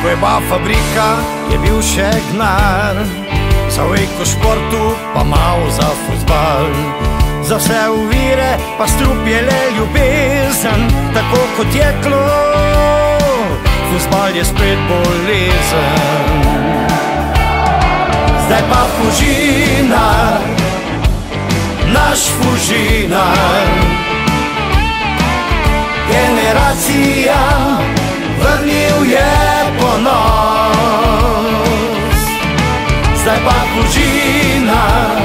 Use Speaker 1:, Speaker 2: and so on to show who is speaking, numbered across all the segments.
Speaker 1: Ko je bila fabrika, je bil še gnar, za veliko športu, pa malo za fuzbal. Za vse uvire, pa strup je le ljubezen, tako kot je tlo, fuzbal je spet bolezen. Zdaj pa Fužinar, naš Fužinar, generacija, vrnil je ponos. Zdaj pa Fužinar,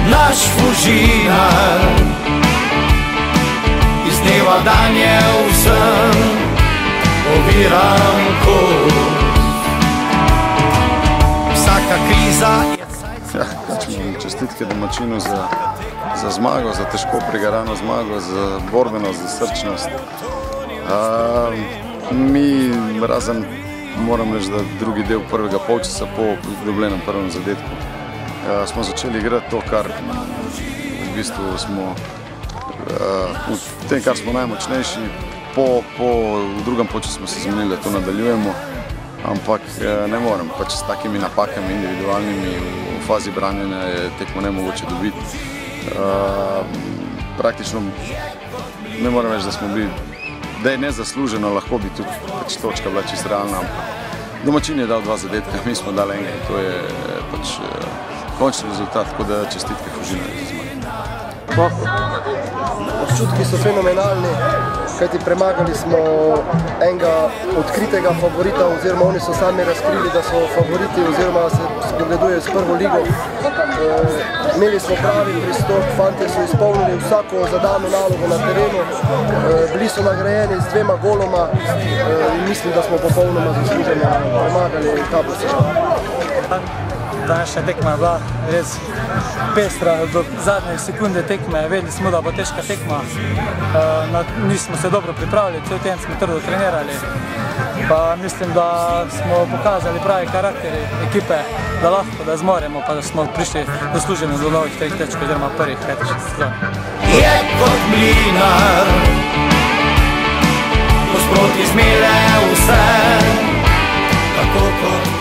Speaker 1: naš Fužinar, iz dneva dan je vsem oviran kos. Vsaka kriza je
Speaker 2: čestitke domačinu za zmago, za težko pregarano zmago, za borbenost, za srčnost. Mi, razen moram reči, da drugi del prvega polčasa po dobljenem prvem zadetku smo začeli igrati to, kar v bistvu smo v tem, kar smo najmočnejši. V drugem polčasu smo se zmenili, da to nadaljujemo, ampak ne morem, pač s takimi napakami individualnimi v fazi branjenja je tekmo nemogoče dobiti. Praktično ne moram reči, da smo bili, da je nezasluženo, lahko bi tudi pač točka bila čisto realna, ampak domačin je dal 2 zadetka, mi smo dali enega in to je pač končni rezultat, tako da čestitke Fužinarju za zmago.
Speaker 3: Občutki so fenomenalni, kajti premagali smo enega odkritega favorita, oziroma oni so sami razkrili, da so favoriti oziroma se spogledujejo s prvo ligo. Imeli smo pravi pristop, fante so izpolnili vsako zadano nalogo na terenu, bili so nagrajeni z 2 goloma in mislim, da smo popolnoma zasluženo premagali Taborca.
Speaker 4: Današnja tekma je bila res pestra, do zadnje sekunde tekme vedeli smo, da bo težka tekma. Nismo se dobro pripravili, cel teden smo trdo trenirali. Pa mislim, da smo pokazali pravi karakteri ekipe, da lahko, da zmoremo, pa da smo prišli zasluženo do novih 3 točk oziroma prvih 5 sezon.
Speaker 1: Je kot mlinar, ko sproti zmele vse, tako kot